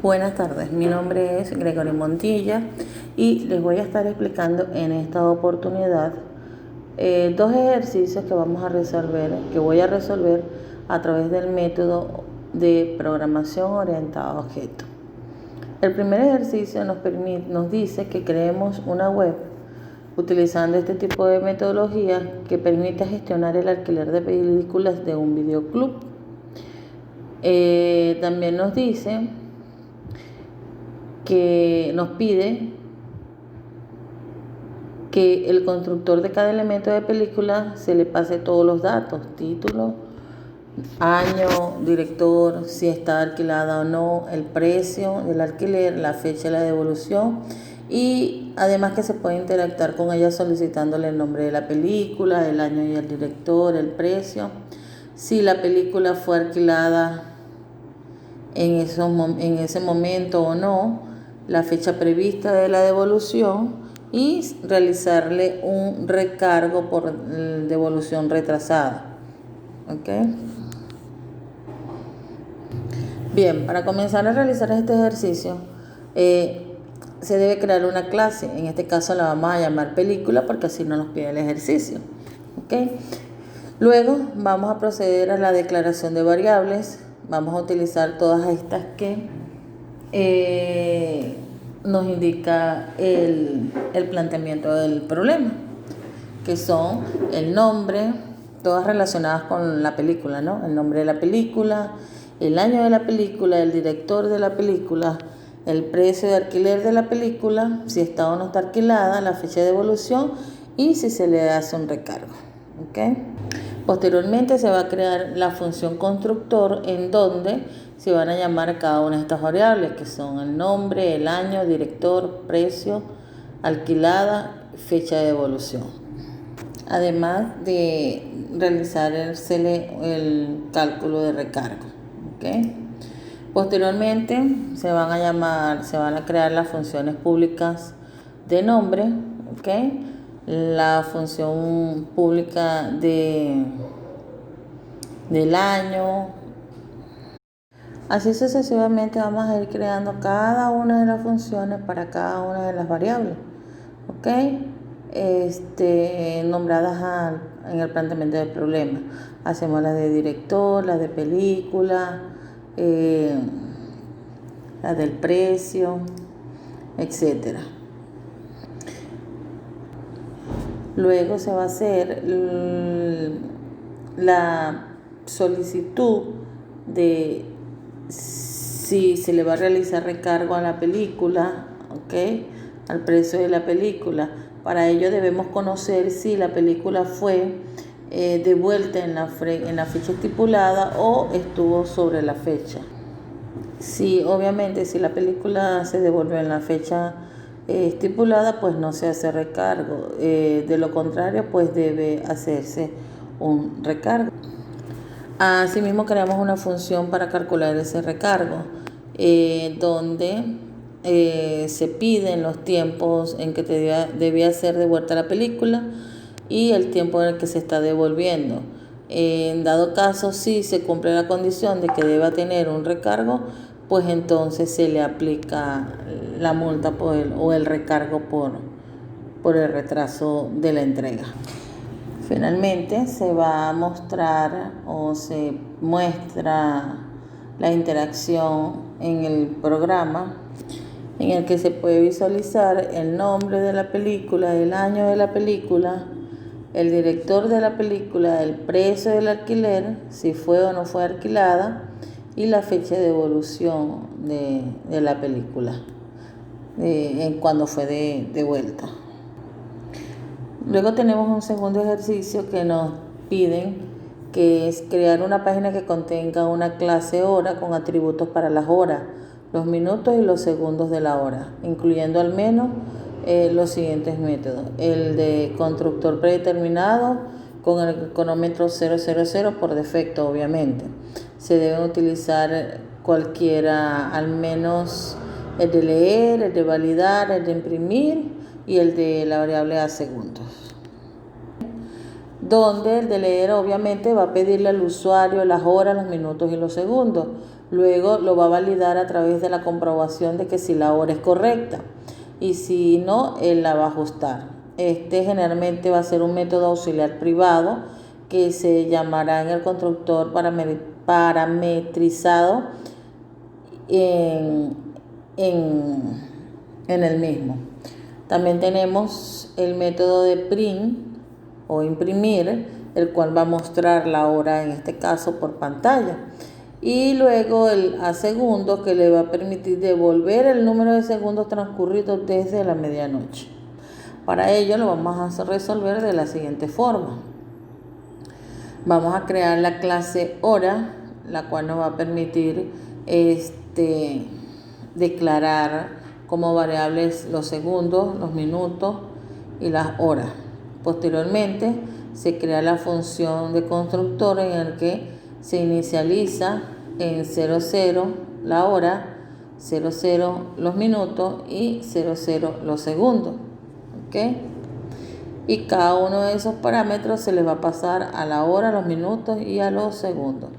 Buenas tardes, mi nombre es Gregorio Montilla y les voy a estar explicando en esta oportunidad dos ejercicios que voy a resolver a través del método de programación orientada a objetos. El primer ejercicio nos dice que creemos una web utilizando este tipo de metodología que permite gestionar el alquiler de películas de un videoclub. También nos dice que nos pide que el constructor de cada elemento de película se le pase todos los datos: título, año, director, si está alquilada o no, el precio del alquiler, la fecha de la devolución, y además que se puede interactuar con ella solicitándole el nombre de la película, el año y el director, el precio, si la película fue alquilada en ese momento o no, la fecha prevista de la devolución y realizarle un recargo por devolución retrasada. ¿Ok? Bien, para comenzar a realizar este ejercicio se debe crear una clase. En este caso la vamos a llamar película porque así no nos pide el ejercicio. ¿Ok? Luego vamos a proceder a la declaración de variables. Vamos a utilizar todas estas que nos indica el planteamiento del problema, que son el nombre, todas relacionadas con la película, ¿no? El nombre de la película, el año de la película, el director de la película, el precio de alquiler de la película, si está o no está alquilada, la fecha de devolución y si se le hace un recargo. ¿Ok? Posteriormente se va a crear la función constructor en donde se van a llamar cada una de estas variables, que son el nombre, el año, director, precio, alquilada, fecha de devolución. Además de realizar el cálculo de recargo. ¿Okay? Posteriormente se van a crear las funciones públicas de nombre, ¿okay? La función pública del año. Así sucesivamente vamos a ir creando cada una de las funciones para cada una de las variables, ¿ok? Nombradas en el planteamiento del problema. Hacemos las de director, las de película, las del precio, etcétera. Luego se va a hacer la solicitud de si se le va a realizar recargo a la película, ¿ok? Al precio de la película. Para ello debemos conocer si la película fue devuelta en la fecha estipulada o estuvo sobre la fecha. Obviamente, si la película se devolvió en la fecha estipulada, pues no se hace recargo. De lo contrario, pues debe hacerse un recargo. Asimismo, creamos una función para calcular ese recargo, donde se piden los tiempos en que debía ser devuelta la película y el tiempo en el que se está devolviendo. En dado caso, si se cumple la condición de que deba tener un recargo, pues entonces se le aplica la multa o el recargo por el retraso de la entrega. Finalmente se va a mostrar o se muestra la interacción en el programa, en el que se puede visualizar el nombre de la película, el año de la película, el director de la película, el precio del alquiler, si fue o no fue alquilada, y la fecha de devolución de la película, cuando fue de vuelta. Luego tenemos un segundo ejercicio que nos piden, que es crear una página que contenga una clase hora con atributos para las horas, los minutos y los segundos de la hora, incluyendo al menos los siguientes métodos: el de constructor predeterminado con el cronómetro 000 por defecto, obviamente. Se deben utilizar cualquiera, al menos el de leer, el de validar, el de imprimir y el de la variable a segundos. Donde el de leer obviamente va a pedirle al usuario las horas, los minutos y los segundos. Luego lo va a validar a través de la comprobación de que si la hora es correcta, y si no, él la va a ajustar. Este generalmente va a ser un método auxiliar privado que se llamará en el constructor parametrizado en el mismo. También tenemos el método de print o imprimir, el cual va a mostrar la hora, en este caso por pantalla. Y luego el a segundos, que le va a permitir devolver el número de segundos transcurridos desde la medianoche. Para ello lo vamos a resolver de la siguiente forma. Vamos a crear la clase hora, la cual nos va a permitir declarar como variables los segundos, los minutos y las horas. Posteriormente se crea la función de constructor, en el que se inicializa en 00 la hora, 00 los minutos y 00 los segundos. ¿Okay? Y cada uno de esos parámetros se les va a pasar a la hora, a los minutos y a los segundos.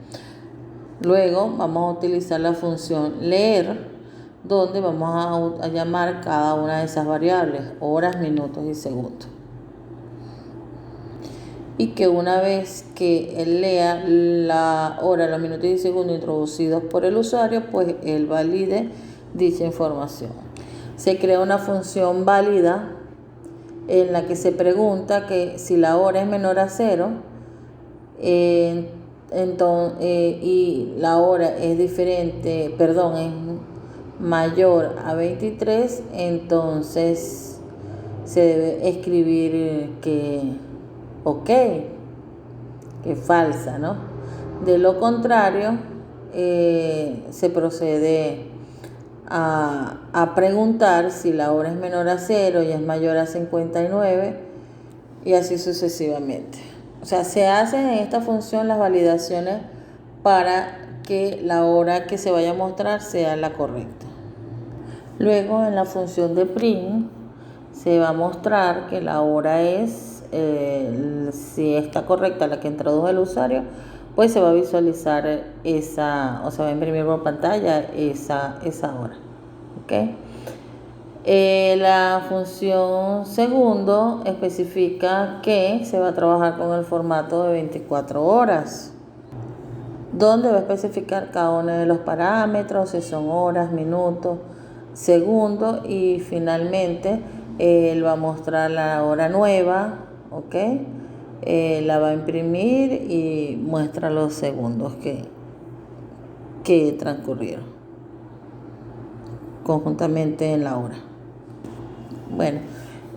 Luego vamos a utilizar la función leer, donde vamos a llamar cada una de esas variables, horas, minutos y segundos. Y que una vez que él lea la hora, los minutos y segundos introducidos por el usuario, pues él valide dicha información. Se crea una función válida en la que se pregunta que si la hora es menor a 0 y la hora es es mayor a 23, entonces se debe escribir que ok, que es falsa, ¿no? De lo contrario, se procede a preguntar si la hora es menor a 0 y es mayor a 59, y así sucesivamente. O sea, se hacen en esta función las validaciones para que la hora que se vaya a mostrar sea la correcta. Luego, en la función de print se va a mostrar que la hora es, si está correcta la que introdujo el usuario, pues se va a visualizar o se va a imprimir por pantalla esa hora. ¿Okay? La función segundo especifica que se va a trabajar con el formato de 24 horas, donde va a especificar cada uno de los parámetros, si son horas, minutos, segundos, y finalmente él va a mostrar la hora nueva, ¿ok? La va a imprimir y muestra los segundos que transcurrieron conjuntamente en la hora. Bueno,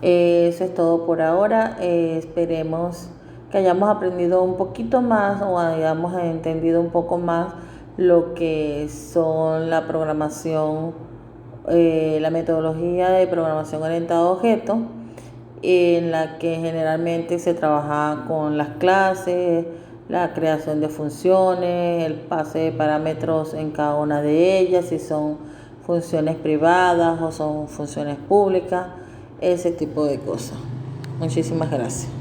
eso es todo por ahora. Esperemos que hayamos aprendido un poquito más, o hayamos entendido un poco más lo que son la programación, la metodología de programación orientada a objetos, en la que generalmente se trabaja con las clases, la creación de funciones, el pase de parámetros en cada una de ellas, si son funciones privadas o son funciones públicas, ese tipo de cosas. Muchísimas gracias.